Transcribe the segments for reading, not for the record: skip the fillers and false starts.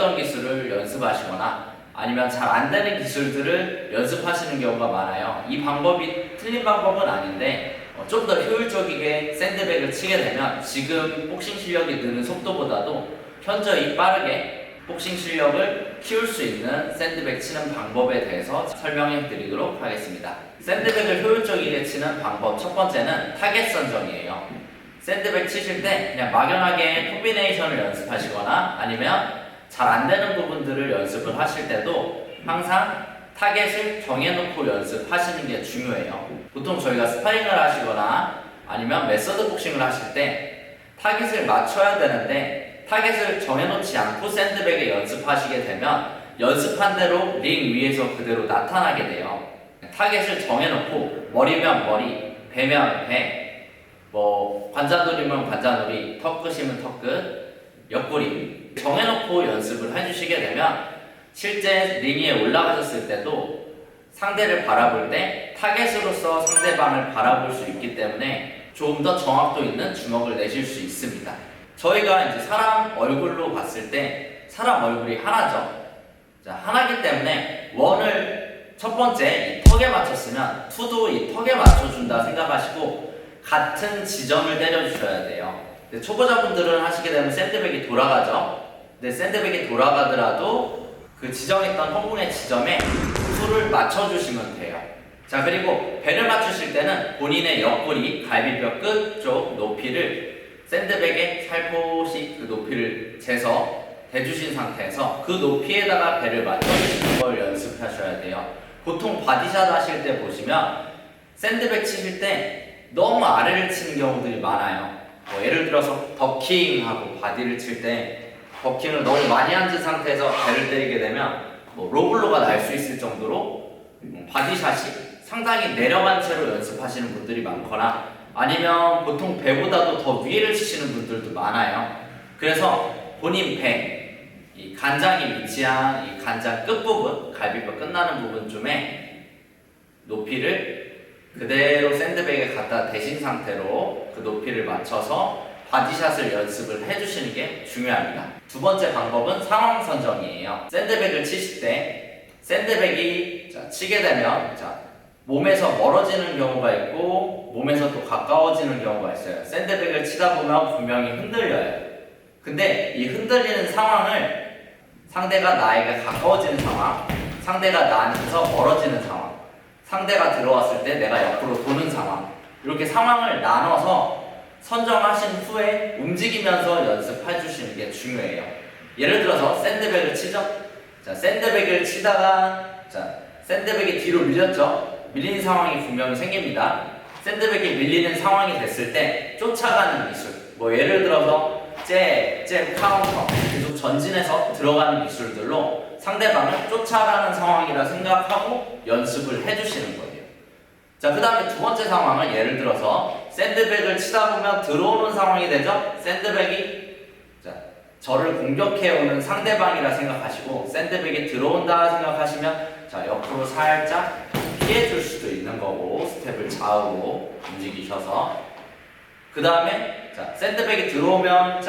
배웠던 기술을 연습하시거나 아니면 잘 안 되는 기술들을 연습하시는 경우가 많아요. 이 방법이 틀린 방법은 아닌데 좀 더 효율적이게 샌드백을 치게 되면 지금 복싱 실력이 느는 속도보다도 현저히 빠르게 복싱 실력을 키울 수 있는 샌드백 치는 방법에 대해서 설명해 드리도록 하겠습니다. 샌드백을 효율적이게 치는 방법 첫 번째는 타겟 선정이에요. 샌드백 치실 때 그냥 막연하게 콤비네이션을 연습하시거나 아니면 잘 안 되는 부분들을 연습을 하실 때도 항상 타겟을 정해놓고 연습하시는 게 중요해요. 보통 저희가 스파링을 하시거나 아니면 메서드 복싱을 하실 때 타겟을 맞춰야 되는데 타겟을 정해놓지 않고 샌드백에 연습하시게 되면 연습한 대로 링 위에서 그대로 나타나게 돼요. 타겟을 정해놓고 머리면 머리, 배면 배, 관자놀이면 관자놀이, 턱끝이면 턱끝, 옆구리 정해놓고 연습을 해주시게 되면 실제 링 위에 올라가셨을 때도 상대를 바라볼 때 타겟으로서 상대방을 바라볼 수 있기 때문에 조금 더 정확도 있는 주먹을 내실 수 있습니다. 저희가 이제 사람 얼굴로 봤을 때 사람 얼굴이 하나죠. 자, 하나기 때문에 원을 첫 번째 이 턱에 맞췄으면 투도 이 턱에 맞춰준다 생각하시고 같은 지점을 때려주셔야 돼요. 근데 초보자분들은 하시게 되면 샌드백이 돌아가죠. 근데 샌드백이 돌아가더라도 그 지정했던 허공의 지점에 투를 맞춰주시면 돼요. 자, 그리고 배를 맞추실 때는 본인의 옆구리, 갈비뼈 끝 쪽 높이를 샌드백에 살포시 그 높이를 재서 대주신 상태에서 그 높이에다가 배를 맞춰주시는 걸 연습하셔야 돼요. 보통 바디샷 하실 때 보시면 샌드백 치실 때 너무 아래를 치는 경우들이 많아요. 예를 들어서 더킹하고 바디를 칠 때 더킹을 너무 많이 앉은 상태에서 배를 때리게 되면 로블로가 날 수 있을 정도로 바디샷이 상당히 내려간 채로 연습하시는 분들이 많거나 아니면 보통 배보다도 더 위를 치시는 분들도 많아요. 그래서 본인 배, 이 간장이 위치한 이 간장 끝부분, 갈비뼈 끝나는 부분쯤에 높이를 그대로 샌드백에 갖다 대신 상태로 그 높이를 맞춰서 바디샷을 연습을 해주시는 게 중요합니다. 두 번째 방법은 상황 선정이에요. 샌드백을 치실 때 샌드백이 치게 되면 몸에서 멀어지는 경우가 있고 몸에서 또 가까워지는 경우가 있어요. 샌드백을 치다 보면 분명히 흔들려요. 근데 이 흔들리는 상황을 상대가 나에게 가까워지는 상황, 상대가 나한테서 멀어지는 상황, 상대가 들어왔을 때 내가 옆으로 도는 상황, 이렇게 상황을 나눠서 선정하신 후에 움직이면서 연습해 주시는 게 중요해요. 예를 들어서 샌드백을 치죠? 자, 샌드백을 치다가 샌드백이 뒤로 밀렸죠? 밀린 상황이 분명히 생깁니다. 샌드백이 밀리는 상황이 됐을 때 쫓아가는 기술, 예를 들어서 잽 카운터, 계속 전진해서 들어가는 기술들로 상대방을 쫓아가는 상황이라 생각하고 연습을 해주시는 거예요. 자, 그 다음에 두 번째 상황은 예를 들어서 샌드백을 치다 보면 들어오는 상황이 되죠? 샌드백이 저를 공격해오는 상대방이라 생각하시고 샌드백이 들어온다 생각하시면 옆으로 살짝 피해줄 수도 있는 거고 스텝을 좌우로 움직이셔서 그 다음에 샌드백이 들어오면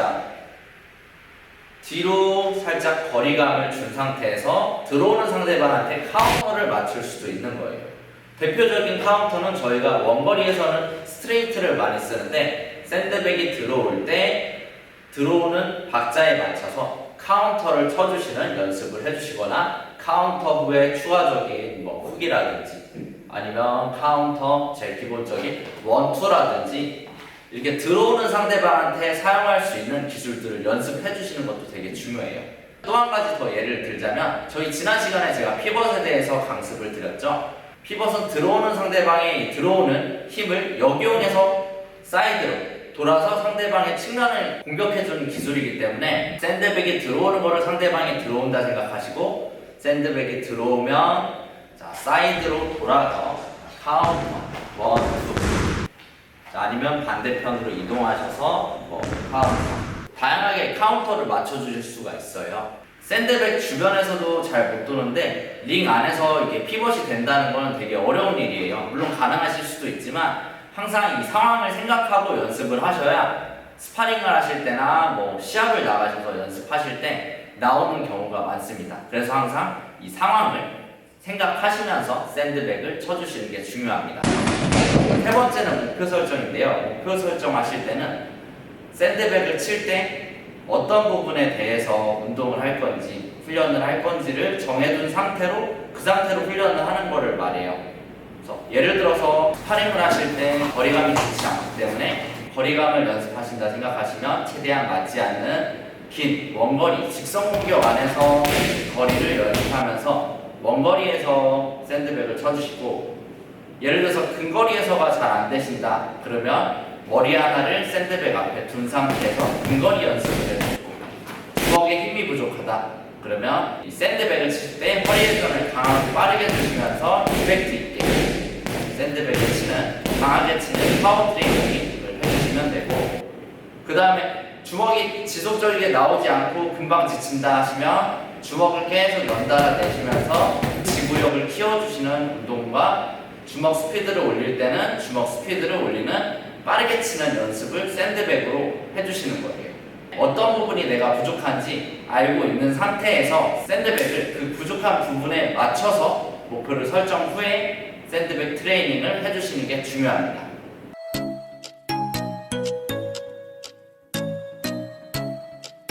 뒤로 살짝 거리감을 준 상태에서 들어오는 상대방한테 카운터를 맞출 수도 있는 거예요. 대표적인 카운터는 저희가 원거리에서는 스트레이트를 많이 쓰는데 샌드백이 들어올 때 들어오는 박자에 맞춰서 카운터를 쳐주시는 연습을 해주시거나 카운터 후에 추가적인 훅이라든지 아니면 카운터 제일 기본적인 원투라든지 이렇게 들어오는 상대방한테 사용할 수 있는 기술들을 연습해 주시는 것도 되게 중요해요. 또 한 가지 더 예를 들자면 저희 지난 시간에 제가 피벗에 대해서 강습을 드렸죠. 피벗은 들어오는 상대방의 들어오는 힘을 역이용해서 사이드로 돌아서 상대방의 측면을 공격해주는 기술이기 때문에 샌드백이 들어오는 거를 상대방이 들어온다 생각하시고 샌드백이 들어오면 사이드로 돌아서 카운터, 원, 투 아니면 반대편으로 이동하셔서 카운터 다양하게 카운터를 맞춰주실 수가 있어요. 샌드백 주변에서도 잘 못 도는데 링 안에서 이게 피벗이 된다는 건 되게 어려운 일이에요. 물론 가능하실 수도 있지만 항상 이 상황을 생각하고 연습을 하셔야 스파링을 하실 때나 시합을 나가셔서 연습하실 때 나오는 경우가 많습니다. 그래서 항상 이 상황을 생각하시면서 샌드백을 쳐주시는 게 중요합니다. 세 번째는 목표 설정인데요. 목표 설정하실 때는 샌드백을 칠 때 어떤 부분에 대해서 운동을 할 건지 훈련을 할 건지를 정해둔 상태로 그 상태로 훈련을 하는 거를 말해요. 그래서 예를 들어서 스파링을 하실 때 거리감이 좋지 않기 때문에 거리감을 연습하신다 생각하시면 최대한 맞지 않는 긴 원거리, 직선 공격 안에서 거리를 연습하면서 원거리에서 샌드백을 쳐주시고, 예를 들어서 근거리에서가 잘 안 되신다 그러면 머리 하나를 샌드백 앞에 둔 상태에서 근거리 연습을 해주시고, 주먹에 힘이 부족하다 그러면 이 샌드백을 칠 때 허리 회전을 강하게 빠르게 주시면서 임팩트 있게 샌드백을 치는, 강하게 치는 파워 트레이닝을 해주시면 되고, 그 다음에 주먹이 지속적이게 나오지 않고 금방 지친다 하시면 주먹을 계속 연달아 내쉬면서 지구력을 키워주시는 운동과 주먹 스피드를 올릴 때는 주먹 스피드를 올리는 빠르게 치는 연습을 샌드백으로 해주시는 거예요. 어떤 부분이 내가 부족한지 알고 있는 상태에서 샌드백을 그 부족한 부분에 맞춰서 목표를 설정 후에 샌드백 트레이닝을 해주시는 게 중요합니다.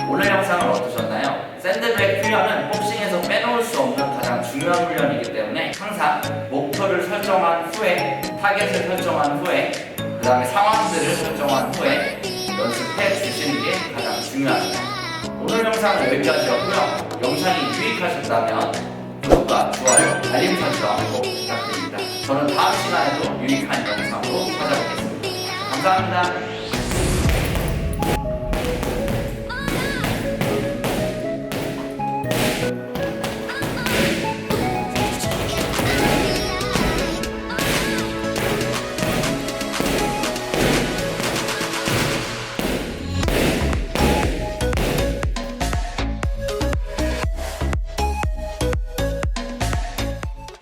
오늘 영상은 어떠셨나요? 샌드백 훈련은 복싱에서 빼놓을 수 없는 가장 중요한 훈련이기 때문에 항상 목표를 설정한 후에, 타겟을 설정한 후에, 그 다음에 상황들을 설정한 후에 연습해 주시는 게 가장 중요합니다. 오늘 영상은 여기까지였고요. 영상이 유익하셨다면 구독과 좋아요, 알림 설정 꼭 부탁드립니다. 저는 다음 시간에도 유익한 영상으로 찾아뵙겠습니다. 감사합니다.